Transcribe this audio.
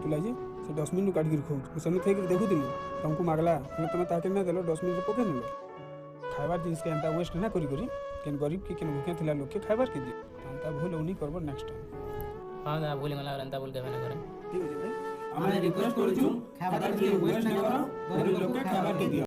तुला जे से डस्टबिन काट गिर खो सेमि थे देखु दिन तुमको मागला तुम ताके ना देलो डस्टबिन रे पके नेलो खाइबार जिनिस के एंता वेस्ट ना करी करी केन गरीब के केन भूखे थिला लोग के खाइबार के दियो एंता भूल उनी करबो नेक्स्ट टाइम। हां ना भूल गला एंता भूल के ना करे ठीक है भाई हमें रिक्वेस्ट करू छु खाइबार के वेस्ट ना करो गरीब लोग के खाइबार के दियो।